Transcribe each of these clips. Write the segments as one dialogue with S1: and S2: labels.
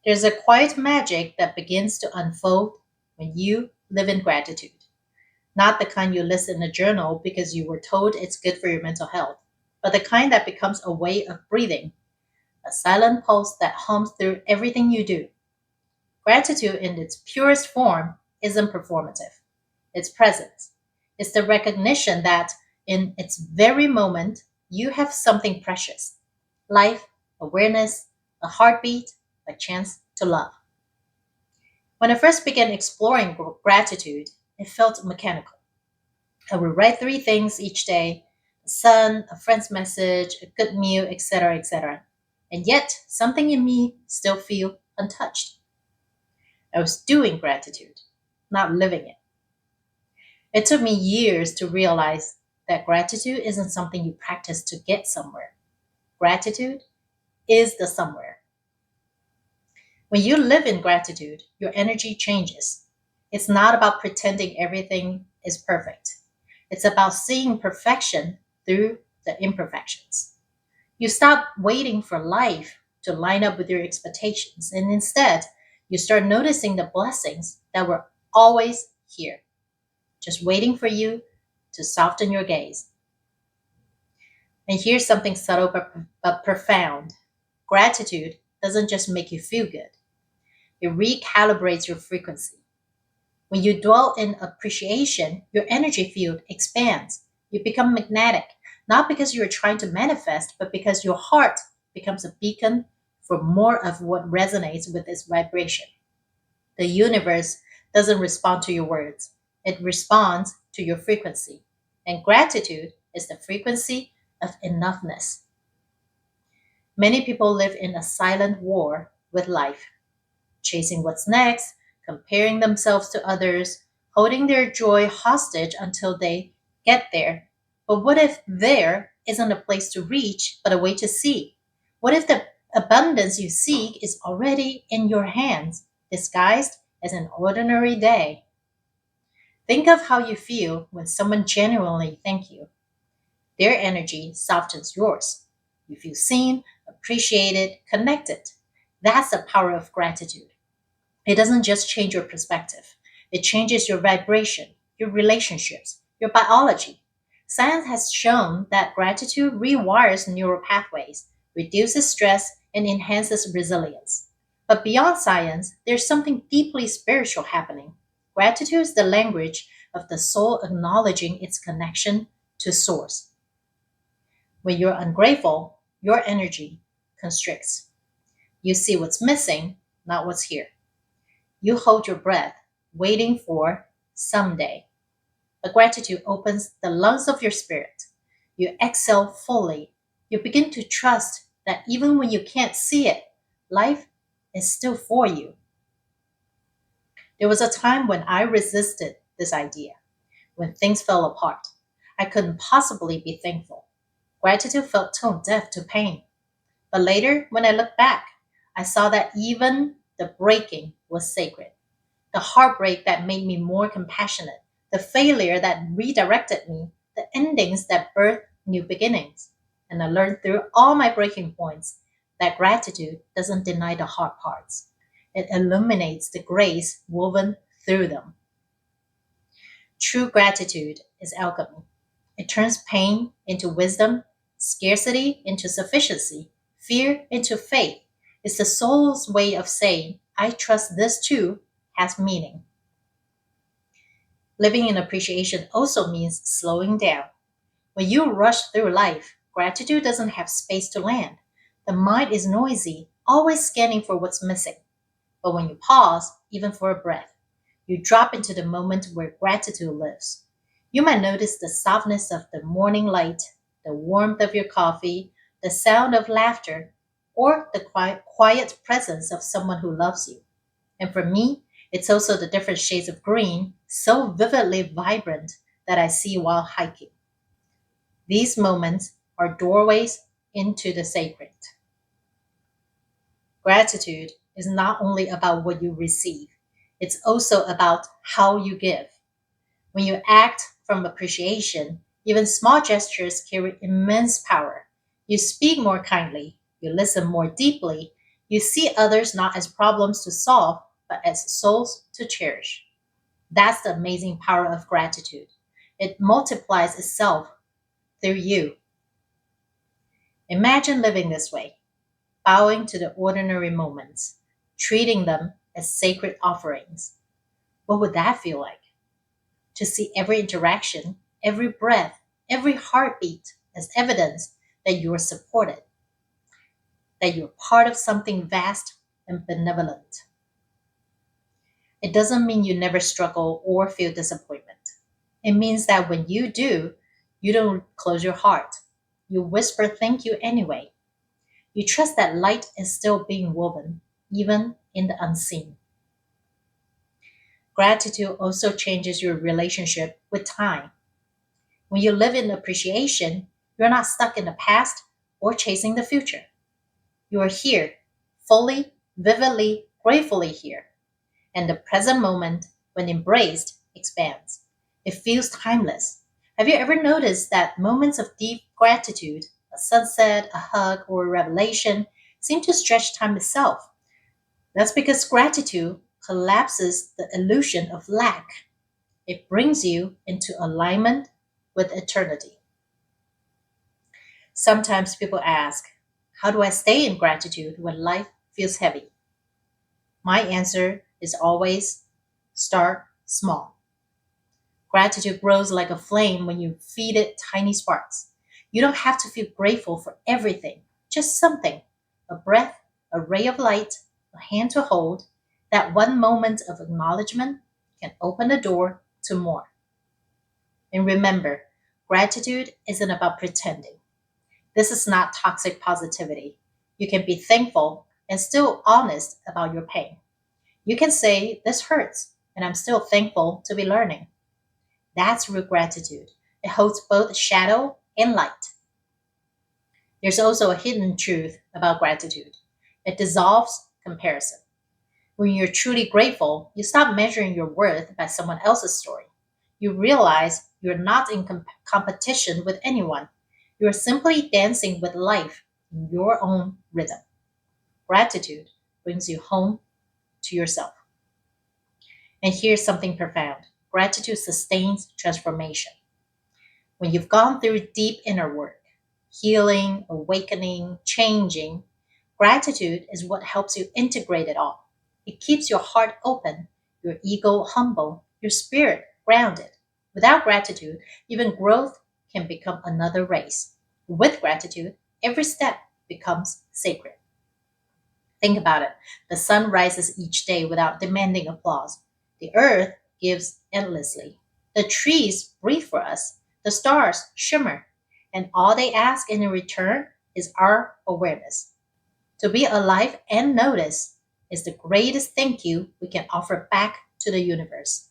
S1: There's a quiet magic that begins to unfold when you live in gratitude. Not the kind you list in a journal because you were told it's good for your mental health, but the kind that becomes a way of breathing, a silent pulse that hums through everything you do. Gratitude in its purest form isn't performative, it's presence. It's the recognition that in its very moment, you have something precious: life, awareness, a heartbeat, a chance to love. When I first began exploring gratitude, it felt mechanical. I would write three things each day: the sun, a friend's message, a good meal, etc., etc. And yet, something in me still feel untouched. I was doing gratitude, not living it. It took me years to realize that gratitude isn't something you practice to get somewhere. Gratitude is the somewhere. When you live in gratitude, your energy changes. It's not about pretending everything is perfect. It's about seeing perfection through the imperfections. You stop waiting for life to line up with your expectations, and instead, you start noticing the blessings that were always here, just waiting for you to soften your gaze. And here's something subtle but profound: gratitude doesn't just make you feel good, it recalibrates your frequency. When you dwell in appreciation, your energy field expands. You become magnetic, not because you're trying to manifest, but because your heart becomes a beacon for more of what resonates with its vibration. The universe doesn't respond to your words, it responds to your frequency. And gratitude is the frequency of enoughness. Many people live in a silent war with life, chasing what's next, comparing themselves to others, holding their joy hostage until they get there. But what if there isn't a place to reach, but a way to see? What if the abundance you seek is already in your hands, disguised as an ordinary day? Think of how you feel when someone genuinely thank you. Their energy softens yours. You feel seen, appreciated, connected. That's the power of gratitude. It doesn't just change your perspective, it changes your vibration, your relationships, your biology. Science has shown that gratitude rewires neural pathways, reduces stress, and enhances resilience. But beyond science, there's something deeply spiritual happening. Gratitude is the language of the soul acknowledging its connection to Source. When you're ungrateful, your energy constricts. You see what's missing, not what's here. You hold your breath, waiting for someday. But gratitude opens the lungs of your spirit. You exhale fully. You begin to trust that even when you can't see it, life is still for you. There was a time when I resisted this idea, when things fell apart. I couldn't possibly be thankful. Gratitude felt tone deaf to pain. But later, when I looked back, I saw that even the breaking was sacred. The heartbreak that made me more compassionate, the failure that redirected me, the endings that birthed new beginnings. And I learned through all my breaking points that gratitude doesn't deny the hard parts. It illuminates the grace woven through them. True gratitude is alchemy. It turns pain into wisdom, scarcity into sufficiency, fear into faith. It's the soul's way of saying, I trust this too has meaning. Living in appreciation also means slowing down. When you rush through life, gratitude doesn't have space to land. The mind is noisy, always scanning for what's missing. But when you pause, even for a breath, you drop into the moment where gratitude lives. You might notice the softness of the morning light, the warmth of your coffee, the sound of laughter, or the quiet presence of someone who loves you. And for me, it's also the different shades of green, so vividly vibrant, that I see while hiking. These moments are doorways into the sacred. Gratitude is not only about what you receive, it's also about how you give. When you act from appreciation, even small gestures carry immense power. You speak more kindly, you listen more deeply, You see others not as problems to solve, but as souls to cherish. That's the amazing power of gratitude. It multiplies itself through you. Imagine living this way, bowing to the ordinary moments, treating them as sacred offerings. What would that feel like? To see every interaction, every breath, every heartbeat as evidence that you are supported, that you're part of something vast and benevolent. It doesn't mean you never struggle or feel disappointment. It means that when you do, you don't close your heart. You whisper thank you anyway. You trust that light is still being woven, even in the unseen. Gratitude also changes your relationship with time. When you live in appreciation, you're not stuck in the past or chasing the future. You are here, fully, vividly, gratefully here. And the present moment, when embraced, expands. It feels timeless. Have you ever noticed that moments of deep gratitude, a sunset, a hug, or a revelation, seem to stretch time itself? That's because gratitude collapses the illusion of lack. It brings you into alignment with eternity. Sometimes people ask, how do I stay in gratitude when life feels heavy? My answer is always start small. Gratitude grows like a flame when you feed it tiny sparks. You don't have to feel grateful for everything, just something, a breath, a ray of light, a hand to hold. That one moment of acknowledgement can open the door to more. And remember, gratitude isn't about pretending. This is not toxic positivity. You can be thankful and still honest about your pain. You can say, this hurts, and I'm still thankful to be learning. That's real gratitude. It holds both shadow and light. There's also a hidden truth about gratitude. It dissolves comparison. When you're truly grateful, you stop measuring your worth by someone else's story. You realize you're not in competition with anyone. You're simply dancing with life in your own rhythm. Gratitude brings you home to yourself. And here's something profound: gratitude sustains transformation. When you've gone through deep inner work, healing, awakening, changing, gratitude is what helps you integrate it all. It keeps your heart open, your ego humble, your spirit grounded. Without gratitude, even growth can become another race. With gratitude, every step becomes sacred. Think about it. The sun rises each day without demanding applause. The earth gives endlessly. The trees breathe for us. The stars shimmer. And all they ask in return is our awareness. To be alive and notice is the greatest thank you we can offer back to the universe.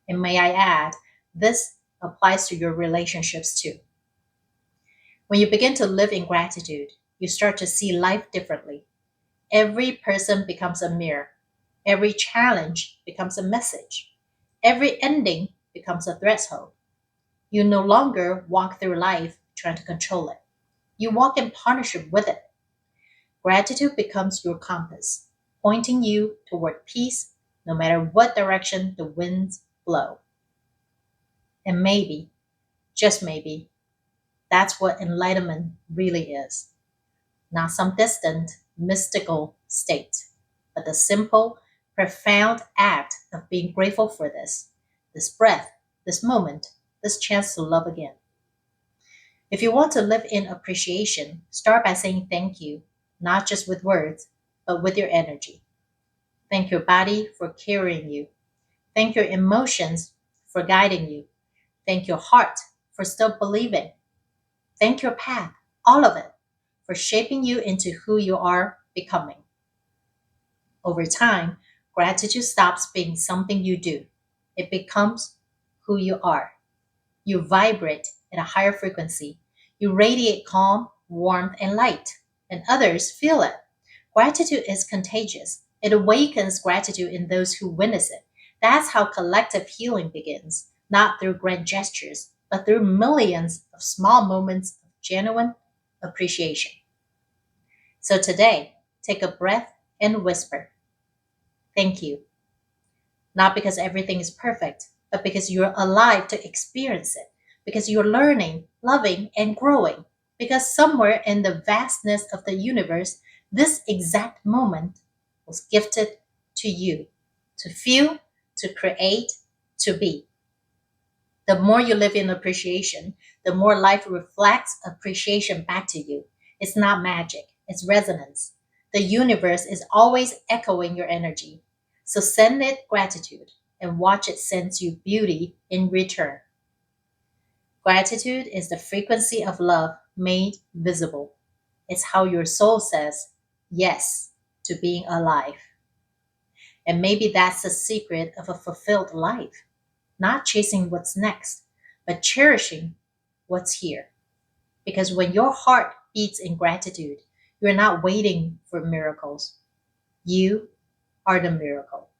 S1: And may I add, this applies to your relationships too. When you begin to live in gratitude, you start to see life differently. Every person becomes a mirror. Every challenge becomes a message. Every ending becomes a threshold. You no longer walk through life trying to control it. You walk in partnership with it. Gratitude becomes your compass, pointing you toward peace no matter what direction the winds blow. And maybe, just maybe, that's what enlightenment really is. Not some distant, mystical state, but the simple, profound act of being grateful for this breath, this moment, this chance to love again. If you want to live in appreciation, start by saying thank you, not just with words, but with your energy. Thank your body for carrying you. Thank your emotions for guiding you. Thank your heart for still believing. Thank your path, all of it, for shaping you into who you are becoming. Over time, gratitude stops being something you do. It becomes who you are. You vibrate at a higher frequency. You radiate calm, warmth, and light, and others feel it. Gratitude is contagious. It awakens gratitude in those who witness it. That's how collective healing begins, not through grand gestures, but through millions of small moments of genuine appreciation. So today, take a breath and whisper, "Thank you." Not because everything is perfect, but because you're alive to experience it, because you're learning, loving, and growing. Because somewhere in the vastness of the universe, this exact moment was gifted to you to feel, to create, to be. The more you live in appreciation, the more life reflects appreciation back to you. It's not magic, it's resonance. The universe is always echoing your energy. So send it gratitude and watch it send you beauty in return. Gratitude is the frequency of love made visible. It's how your soul says yes to being alive. And maybe that's the secret of a fulfilled life, not chasing what's next, but cherishing what's here. Because when your heart beats in gratitude, you're not waiting for miracles. You are the miracle.